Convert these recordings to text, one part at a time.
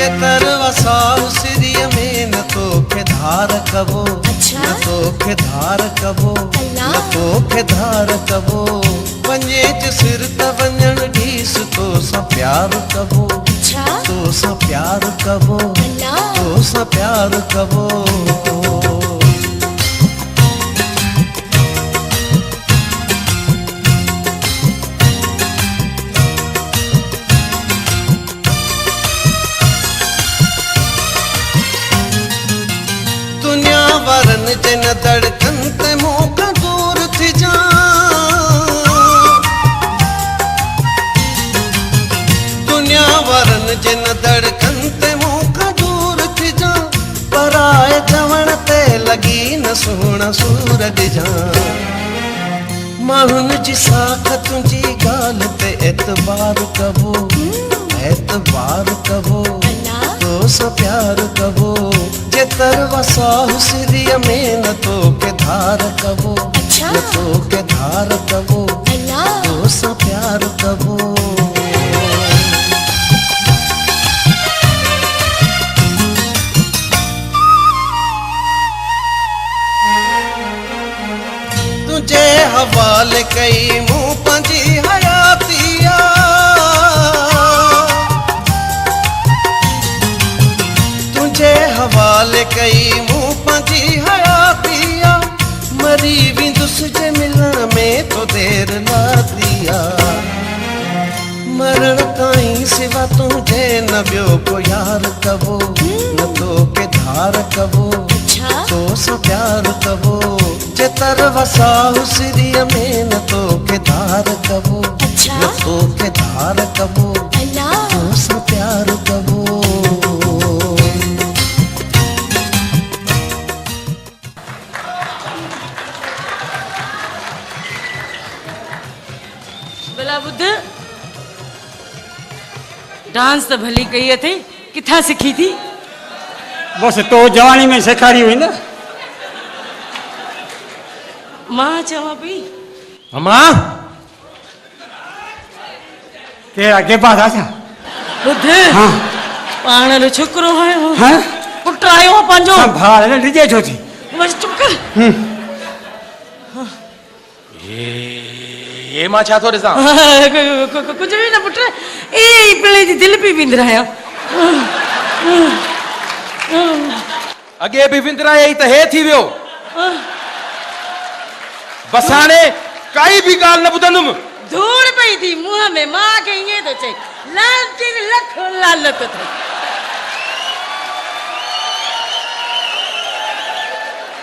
चेतर वसाउ सिरिय में न तो के धार कबो, न तो के धार कबो, न तो के धार कबो। वञे च सिर त वञण ढीस तो सा प्यार कबो, तो सा प्यार कबो, तो सा प्यार कबो। दुनिया वरन जन धड़कन ते मोका दूर थी जा, दुनिया वरन जन धड़कन ते मोका दूर थी जा। पराए जवण ते लगी न सोना सूरज जा। माण्हुनि जी साख तुंहिंजी ॻाल्हि ते एतबार कबो, एतबार कबो, तो सा प्यार कबो। जेतर वसाहु सिरिय में न तो के धार कबो, न तो के धार कबो, तो सा प्यार कबो। तुझे हवाले कई मुँह पंजी हयातिया, तुझे हवाले कई मुँह पंजी हयातिया। मरी विंदुस जे मिलन में तो देर ला दिया। मरण ताईं सिवा तुझे न ॿियो को यार कबो, न तो के धार कबो, तो सा प्यार कबो। जेतर वसाहु सिरिय में न तो के धार कबो, न तो के धार कबो, तो सा प्यार कबो। भला बुद्ध डांस तो भली कही थे, किथा सीखी थी? बस तो जवानी में सिखारी हुई ना। मां चवा पई अम्मा के आगे बात आजा। बुद्ध हाँ पाण लो छोकरो है, हाँ पुट आयो पंजो भाल ने डिजे छो थी। बस चुप कर। ये मां छा थो ॾिसां? कुछ भी ना पुट, ए पिले जी दिल पई विंदराया। अगे भी विंदराया त हे थी वियो। बस हाणे काई भी ॻाल्हि न ॿुधंदुमि। धूड़ पई थी मुंह में, मां के ईअं थो चए लालची लख लालत थे।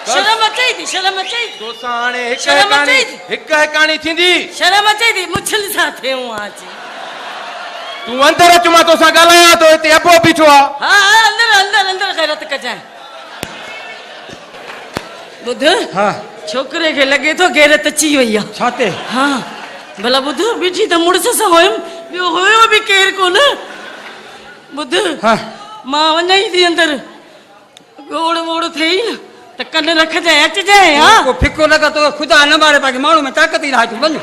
शर्म अचे थी, शर्म अचे थी। तो हाणे शर्म अचे थी। हिक हिकाणी थींदी। शर्म अचे थी, मुछल सां थियूं आज। तू अंदर अच, मां तोसां ॻाल्हायां तो हिते अबो बीठो आ। हाँ अंदर अंदर अंदर गैरत कजाए। बुध हाँ छोकरे के लगे तो गैरत अची वई आ। छाते? हाँ भला बुध बीठी त मुड़स सां होयम, ॿियो होयो बि केर कोन। बुध हाँ मां वञई थी अंदर, गोड़ वोड़ थिए न त कन रखजाए, अचजाए। हाँ को फिको लगा तो खुदा न मारे पाके माण्हू में ताक़त ही ना तू वञ।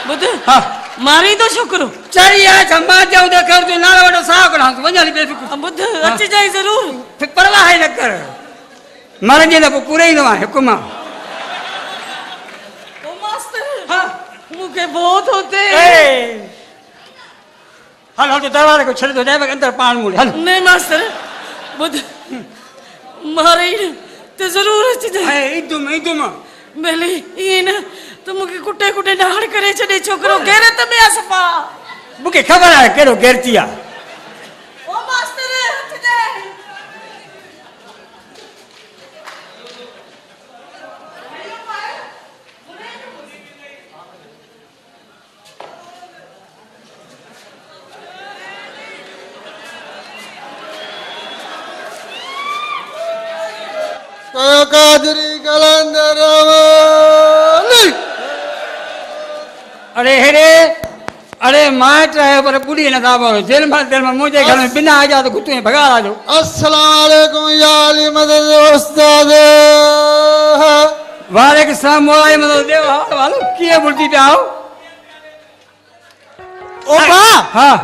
बुध हाँ मारी तो छोकरो चरी आ छम्मा जाऊ दे कर जो नाला वडो साह कढा तू वञ हली बेफिक्र। बुध अचजाए जरूर। फिर परवाह ही न कर, मर जे न पूरे ही न हुकुम। ओ मास्टर हाँ मुके बहुत होते। हल हल तो दरवाजे को छड़ दो जाए अंदर पान मूले हल। नहीं मास्टर बुध मारे तो जरूर अचजाए। इदुम इदुम भले ये न तो मुके कुटे कुटे डाड़ करे छड़े छोकरो गैरत में आ सफा। मुके खबर है केड़ो गैरती आ। ओ मास्टर अचजाए। काजरी कलंदर अरे हेरे अरे माट है पर पूरी न दाबो जेल में मुझे घर में बिना आ जा तो कुत्ते भगा आ जाओ। अस्सलाम वालेकुम या अली मदद उस्ताद। वालेकुम सलाम मोलाई मदद देव वालो किए बुलती पे आओ। ओ बा हां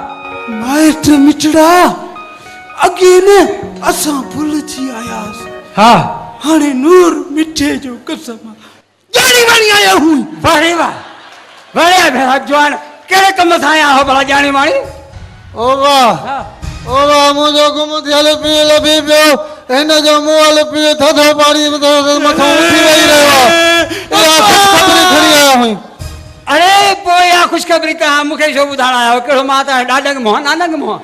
माइट मिचड़ा अॻे न असां भुलिजी आयासीं हा हाणे नूर मिठे जो कसम ॼाणी वाणी आया हूं वाह वाह बढ़िया भेड़ा जवान कहिड़े कम सां आया हो भला ॼाणी वाणी ओ वाह मुंहिंजो गुम थियल पीउ लभी पियो हिन जो मुंहुं हल पीउ थधो पाणी मथां उथी वेही रहियो आहे इहा ख़ुशख़बरी खणी आया हुई अरे पोइ इहा ख़ुशख़बरी तव्हां मूंखे छो ॿुधाइण आया हो कहिड़ो मां त ॾाढंग मोह नानंग मोह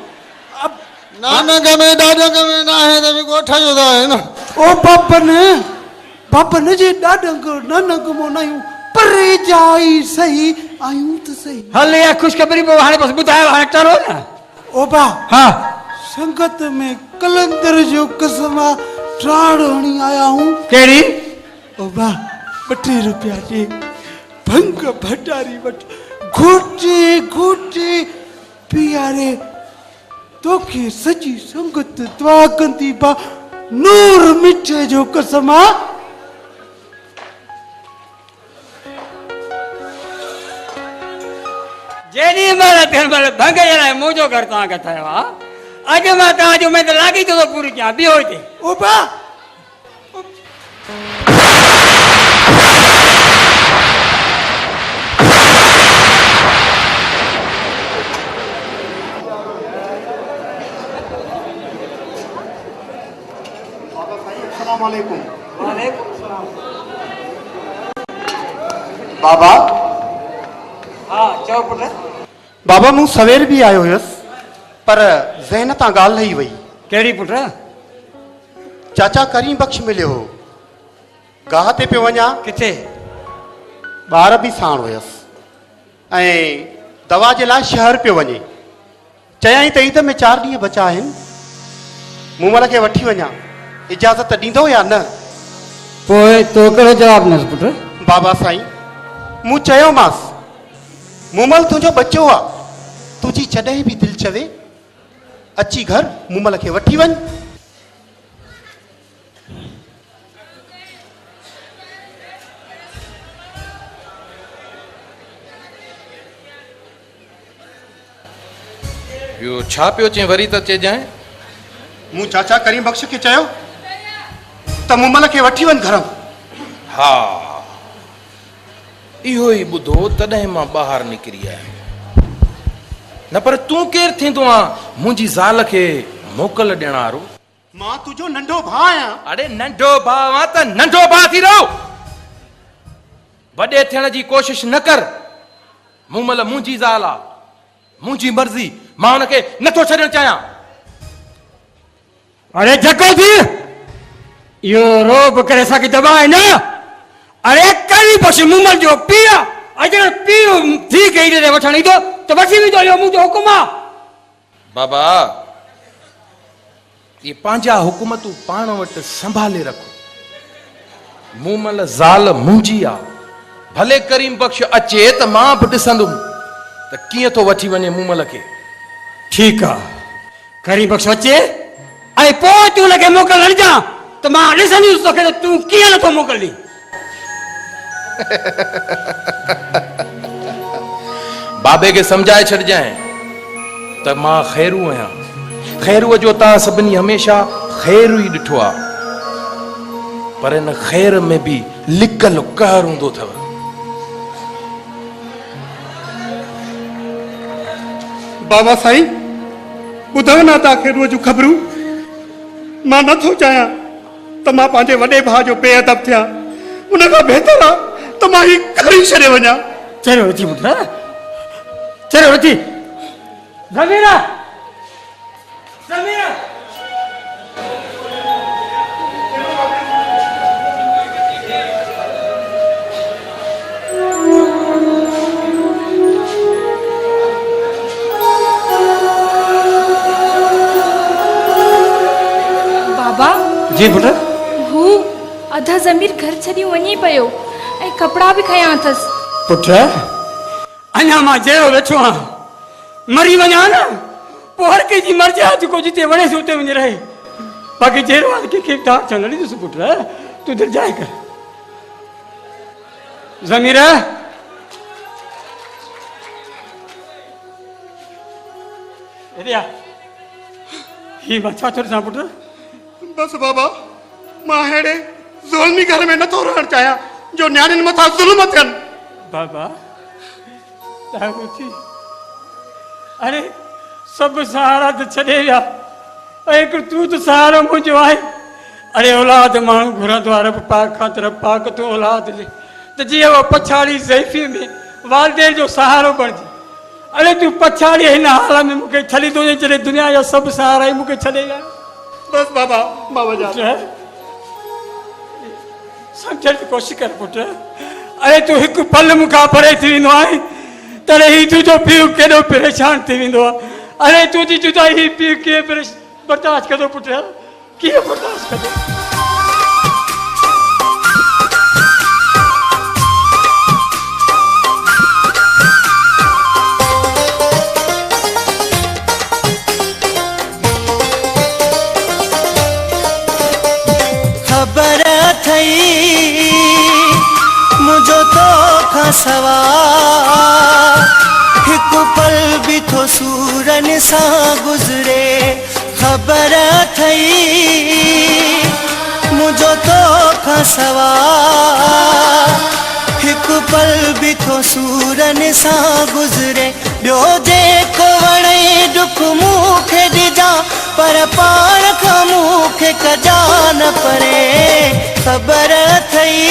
नानक में ॾाढक में न आहे त बि ॻोठ जो त आहे न ओ बापन जे ॾाढंग नानक मो न आहियूं परे जाई सही आहियूं त सही हल इहा ख़ुशख़बरी पोइ हाणे बसि ॿुधायो हाणे टरो न ओ बा हा संगत में कलंदर जो कसम ठाड़ हणी आया हूं कहिड़ी ओ बा 2 रुपया दे भंग भटारी वट घोटे घोटे पियारे तोखे सजी संगत दुआ कंदी बा नूर मिठे जो कसम जेॾी महिल थियण महिल भंग जे लाइ मुंहिंजो घर तव्हांखे ठहियो आहे अॼु मां तव्हांजो उमेद लाॻी थो पूरी कयां ॿियो हिते ओ बा बाबा हा चओ पुट बाबा मूं सवेर बि आयो हुयुसि पर ज़हन तां ॻाल्हि लही वई कहिड़ी पुट चाचा करीम बख़्श मिलियो हो गाह ते पियो वञा किथे ॿार बि साण हुयसि ऐं दवा जे लाइ शहर पियो वञे चयाईं त ईद में 4 ॾींहं बचा आहिनि मूं महिल खे वठी वञा इजाज़त ॾींदो या न पोइ तो कहिड़ो जवाबु ॾिनसि पुट बाबा साईं मूं चयोमांसि मूमल तुंहिंजो बच्चो आहे तुंहिंजी जॾहिं बि दिलि चवे अची घर मूमल खे वठी वञ ॿियो छा पियो चए वरी त चइजांइ मूं चाचा करीम बख़्श खे चयो त मूमल खे वठी वञ घर हा इहो ई ॿुधो तॾहिं मां ॿाहिरि निकिरी आयुमि न पर तूं केरु थींदो आहे मुंहिंजी ज़ाल खे मोकल ॾियण वारो मां तुंहिंजो नंढो भाउ आहियां अरे नंढो भाउ आहे त नंढो भाउ थी रहो वॾे थियण जी कोशिश न कर मूं महिल मुंहिंजी ज़ाल आहे मुंहिंजी मर्ज़ी मां हुनखे नथो छॾणु चाहियां अरे झको थी इहो रोब करे असांखे दॿाए न अरे करी बस मूमल जो पीउ अॼु पीउ थी के ईद ते वठण ईंदो त वठी वेंदो इहो मुंहिंजो हुकुम आहे बाबा ये पंहिंजा हुकूमतूं पाण वटि संभाले रखो मूमल ज़ाल मुंहिंजी आहे भले करीम बख़्श अचे त मां बि ॾिसंदुमि त कीअं थो वठी वञे मूमल खे ठीकु आहे करीम बख़्श अचे ऐं पोइ तूं हुनखे मोकल हणिजां त मां ॾिसंदुसि तोखे त तूं कीअं नथो मोकिली बाबे खे सम्झाए छॾिजांइ त मां ख़ैरू आहियां ख़ैरूअ जो तव्हां सभिनी हमेशह ख़ैरु ई ॾिठो आहे पर हिन ख़ैर में बि लिकल कहर हूंदो अथव बाबा साईं ॿुधो न तव्हां ख़ैरूअ जूं ख़बरूं मां नथो चाहियां त मां पंहिंजे वॾे भाउ जो बेअदब थियां उन खां बहितर आहे त मां ही खणी छॾे वञा चलो अची पुट चलो अची ज़मीरा ज़मीरा बाबा जी पुट हू अधा ज़मीर घर छॾी वञी पियो ऐं कपिड़ा बि खयां अथसि पुट अञा मां जहिड़ो वेठो आहियां मरी वञा न पोइ हर कंहिंजी मर्ज़ी आहे जेको जिते वणे सो उते वञी रहे बाक़ी जहिड़ो आहे कंहिंखे डांट छो न ॾींदुसि पुट तूं दिलि जाए कर ज़मीर हेॾे आ ही मां छा थो ॾिसां पुटु? बसि बाबा, मां अहिड़े ज़ुल्मी घर में नथो रहणु चाहियां जो न्याणियुनि मथां ज़ुल्म थियनि। बाबा ॾाढो थी, अरे सभु सहारा त छॾे विया, ऐं हिकु तूं त सहारो मुंहिंजो आहे। अरे औलाद माण्हू घुरंदो आहे रब पाक खां तरफ़, पाक तूं औलाद ॾे त जीअं उहा पछाड़ी ज़ैफ़ी में वालदेन जो सहारो बणिजे। अरे तूं पछाड़ी हिन हाल में मूंखे छॾी थो वञे, जॾहिं दुनिया जा सभु सहारा ई मूंखे छॾे विया। बसि बाबा, मां वञा। सम्झण जी कोशिशि कर पुटु। अरे तूं हिकु पल मूंखां परे थी वेंदो आहे तॾहिं ही तुंहिंजो पीउ केॾो परेशान थी वेंदो आहे। अरे तुंहिंजी जुदाई ही पीउ कीअं बर्दाश्त कंदो पुटु, कीअं बर्दाश्त कंदो? खबर थई मुझो तो खां सवा हिकु पल बि थो सूरन सां गुज़रे। खबर थई मुझो तो खां सवा हिकु पल बि थो सूरन सां गुज़रे। ॿियो जेको वणे दुख मूंखे ॾिजां, पर पाण खां मूंखे कजा न परे। खबर थई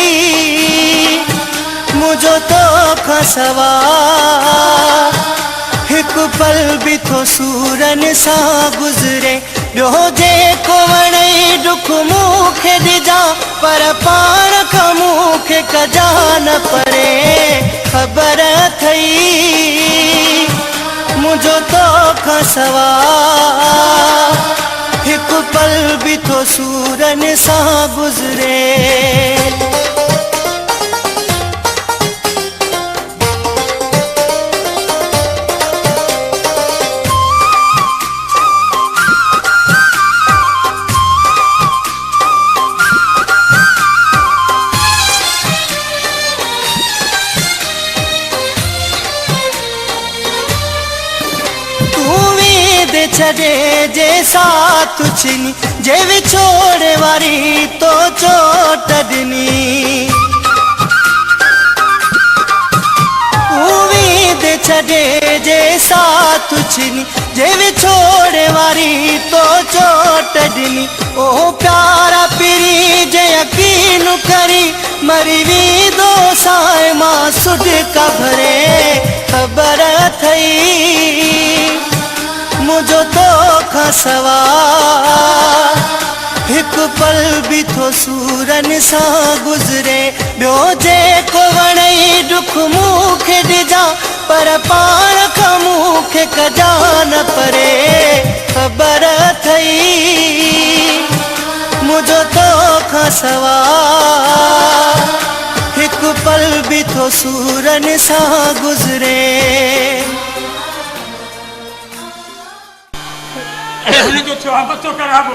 मुझो तो खां सवा हिकु पल बि थो सूरन सां गुज़रे। ॿियो जेको वणे दुख मूंखे ॾिजां, पर पाण खां मूंखे कजा न परे। खबर थई मुझो तो खां सवा हिकु पल बि थो सूरन सां गुज़रे। छॾे जे साथ छिनी, जे विछोड़े वारी तो चोट ॾिनी। उम्मीद छॾे जे साथ छिनी, जे विछोड़े वारी तो चोट ॾिनी। ओ प्यारा पिरी जे यकीन करी, मरी वेंदो साए मां सुड का भरे। खबर थई मुझो तो खां सवा हिकु पल बि थो सूरन सां गुज़रे। ॿियो जेको वणे दुख मूंखे ॾिजां, पर पाण खां मूंखे कजा न परे। खबर थई मुझो तो खां सवा हिकु पल बि थो सूरन सां गुज़रे। हुनजो छो मथो ख़राबु?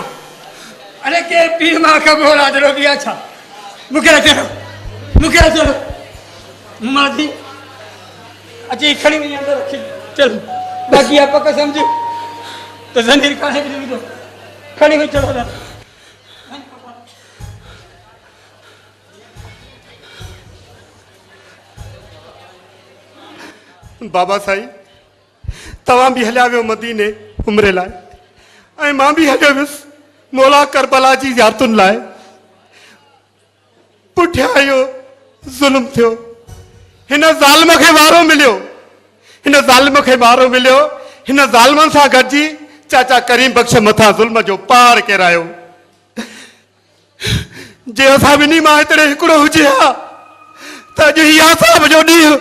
अरे के पीउ मां खां बोला जहिड़ो बि आहे छा? मूंखे अचो मां थी अची खणी वञी अंदरि रखी चल। बाक़ी आहे पक सम्झ त ज़मीर कान्हे बि खणी वञी चलो। बाबा साईं, तव्हां बि हलिया वियो मदीने उमिरि लाइ, ऐं मां बि हलियो वियुसि मौला करबला जी ज़ियारतुनि लाइ। पुठियां इहो ज़ुल्म थियो, हिन ज़ालिम खे वारो मिलियो, हिन ज़ालिमनि सां गॾिजी चाचा करीम बख़्श मथां ज़ुल्म जो पार किरायो। जे असां ॿिन्ही मां हिकिड़े हिकिड़ो हुजे हा त अॼु इहा साहब जो ॾींहुं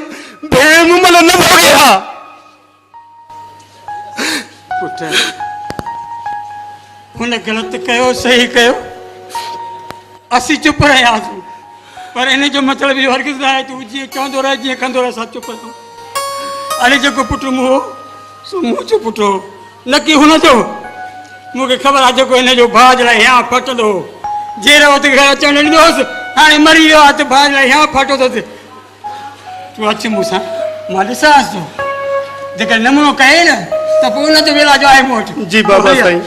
बेमुमल न भोॻे हा। पुटु हुन ग़लति कयो सही कयो, असीं चुप रहियासीं, पर इन जो मतिलबु इहो हरगिज़ न आहे तूं जीअं चवंदो रहे जीअं कंदो रहे असां चुप रहूं। अरे जेको पुटु मूं हो सो मूं जो पुटु हो, न की हुन जो। मूंखे ख़बर आहे जेको हिन जो भाउ जे लाइ या फटंदो हो, जेरो वक़्तु घर अचणु ॾींदो हुउसि, हाणे मरी वियो आहे त भाउ जे लाइ या फटो अथसि। तूं अचु मूंसां, मां ॾिसांसि थो, जेकर नमूनो कए न त पोइ उन जो इलाजु आहे मूं वटि। जी बाबा साईं।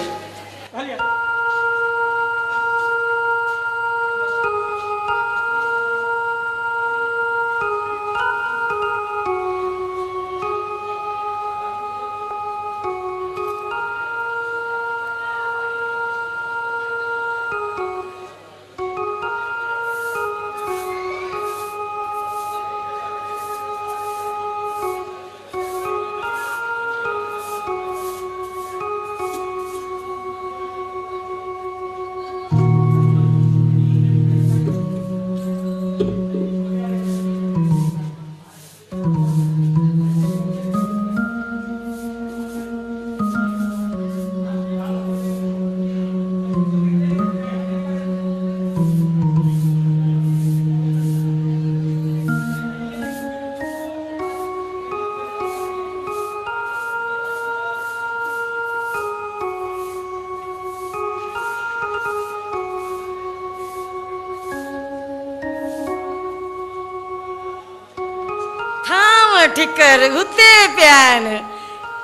ठिकर हुते प्यान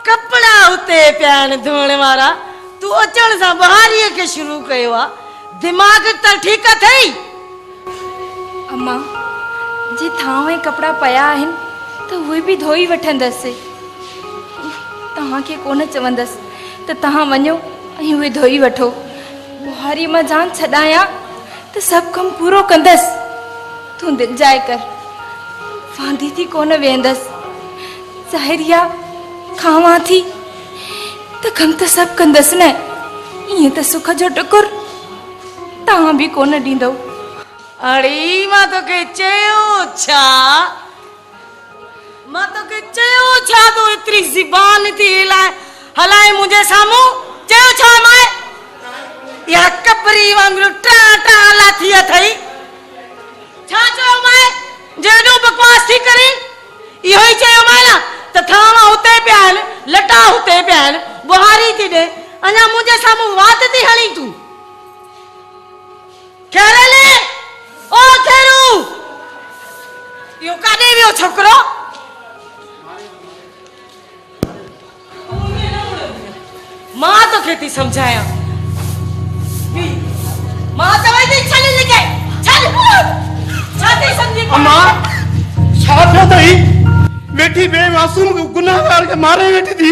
कपड़ा हुते प्यान धोण वारा तू अचण सां बहारीअ खे शुरू कयो आहे दिमाग़ त ठीकु अथई अम्मा जे थांव ऐं कपिड़ा पिया आहिनि त उहे बि धोई वठंदसि तव्हांखे कोन चवंदसि त तव्हां वञो ऐं उहे धोई वठो बुहारी मां जान छॾायां त सभु कमु पूरो कंदसि तूं दिलि जाए कर वांदी थी कोन वेंदसि ज़ाहिरिया खावां थी त कम त सभु कंदसि न ईअं त सुख जो टुकुर तव्हां बि कोन ॾींदव अड़ी मां तोखे चयो छा तूं एतिरी ज़बान थी हलाए मुंहिंजे साम्हूं चयो छा मां इहा कपरी वांगुरु टा टा लाथी अथई छा चयो मां जेॾो बकवास थी करे इहो ई चयो मां न त थांवा हुते पिया आहिनि लटा हुते पिया आहिनि बुहारी थी ॾे अञा मुंहिंजे साम्हूं वात थी हणी तूं खेरले ओ खेरू इहो काॾे वियो छोकिरो मां तोखे थी सम्झायां मां चवां थी छॾ लिखे छा थी सम्झी अम्मा छा थियो अथई वेठी बेमासूम गुनाहगार खे मारे वेठी थी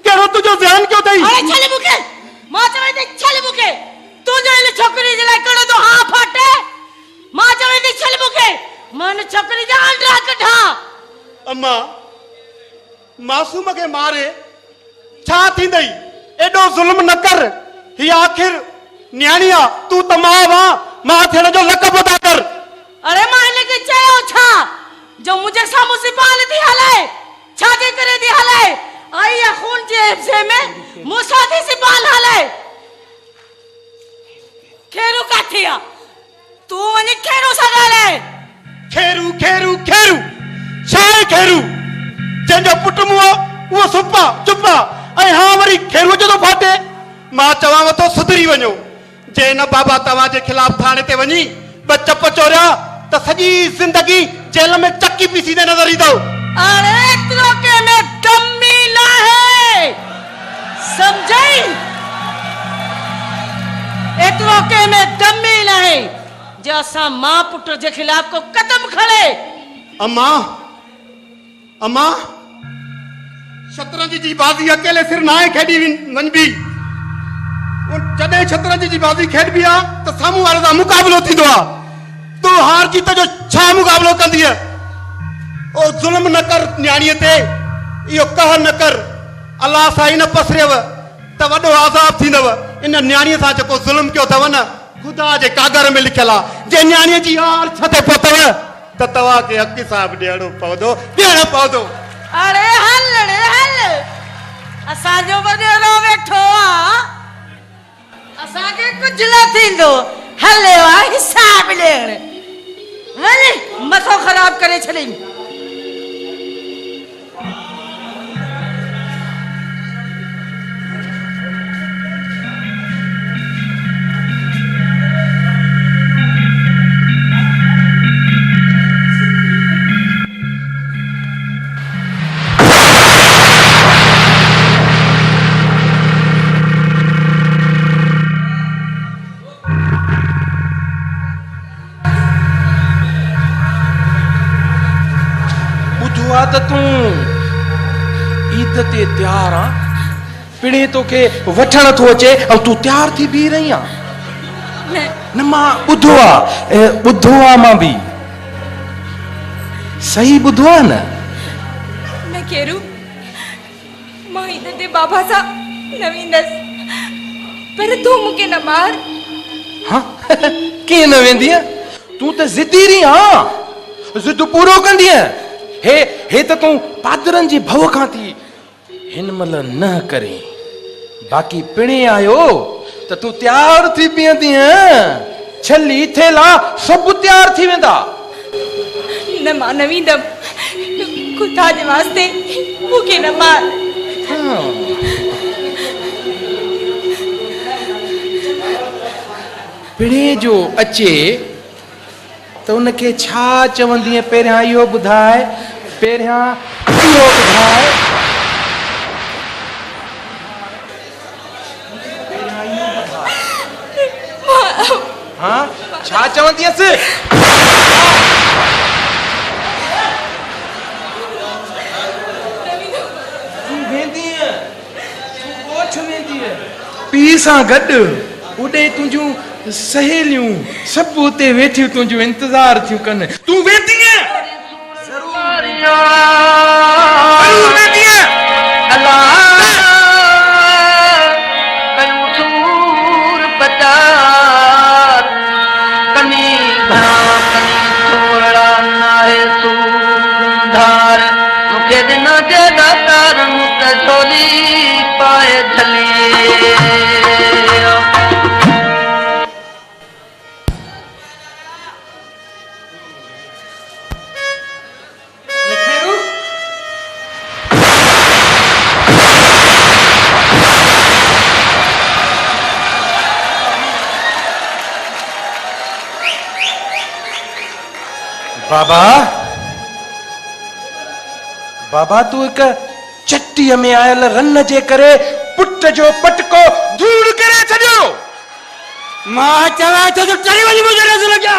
कहिड़ो तुंहिंजो ध्यानु कयो अथई अरे छॾ मूंखे मां चवां थी छॾ मूंखे तुंहिंजो इन छोकिरी जे लाइ कहिड़ो तो हा फाटे मां चवां थी छॾ मूंखे मां इन छोकिरी जा अंडा कढां अम्मा मासूम खे मारे छा थींदई एॾो ज़ुल्म न कर ही आखिर न्याणी आहे तूं त मां मां थियण जो लक़ब अदा कर अरे मां हिनखे चयो छा जो मुंहिंजे साम्हूं सिपाल थी हलाए छा जे करे थी हलाए आई आहे खून जे हिस्से में मूंसां थी सिपाल हलाए खेरू काथे आहे तूं वञी खेरू सां ॻाल्हाए खेरू खेरू खेरू छा आहे खेरू जंहिंजो पुटु मुंहुं उहो सुपा चुपा ऐं हा वरी खेरू जो थो फाटे मां चवांव थो सुधरी वञो जे न बाबा तव्हांजे ख़िलाफ़ थाणे ते वञी ॿ चप चोरिया त सॼी ज़िंदगी जेल में चकी पीसींदे नज़र ईंदो अरे एतिरो के में दमी न है समझई एतिरो के में दमी न है जो असां मां पुट जे ख़िलाफ़ को कदम खणे अम्मा अम्मा शतरंज जी बाज़ी अकेले सिर ना आहे खेॾी वञबी जॾहिं शतरंज जी बाज़ी खेॾबी आहे त साम्हूं वारे सां मुक़ाबिलो थींदो आहे तूं हार जीत जो छा मुक़ाबिलो कंदीअ ओ ज़ुल्म न कर न्याणीअ ते इहो कहर न कर अलाह सां ई न पसरियव त वॾो आज़ाब थींदव इन न्याणीअ सां जेको ज़ुल्म कयो अथव न ख़ुदा जे कागर में लिखियल आहे जे न्याणीअ जी हार छते पहुतव त तव्हांखे हक़ हिसाब ॾियणो पवंदो अरे हल रे हल असांजो वॾेरो वेठो आहे असांखे कुझु न थींदो हले वा हिसाब ॾियण वञ मथो ख़राब करे छॾई त तूं ईद ते तैयार आ पिणे तोखे वठण थो अचे ऐं तूं तैयार थी बीह रही आहे न मां ॿुधो आहे मां बि सही ॿुधो आहे न केरू मां ईद ते बाबा सां न वेंदसि पर तूं मूंखे न मार हाँ कीअं न वेंदी तूं त ज़िदी रही आहीं ज़िद पूरो कंदीअ हे त तूं पादरनि जी भव खां थी हिन महिल न करे बाक़ी पिणे आयो त तूं तयार थी बीहंदीअ छली थेला सभु तयार थी वेंदा न मां न वेंदमि खुदा जे वास्ते मूंखे न मार पिणे जो अचे त उनखे छा चवंदीअ पहिरियां इहो ॿुधाए पहिरियां इहो ॿुधाए हा छा चवंदीअसि तूं वेंदीअ तूं कोठ वेंदीअ पीउ सां गॾु उॾे तुंहिंजूं सहेलियूं सभु उते वेठियूं तुंहिंजो इंतज़ार थियूं कनि तूं वेंदीअ बाबा तू हिक चट्टीअ में आयल रन जे करे पुट जो पटको धूड़ करे छॾियो मां चवां थो त टरी वञी मुंहिंजे नज़र लॻिया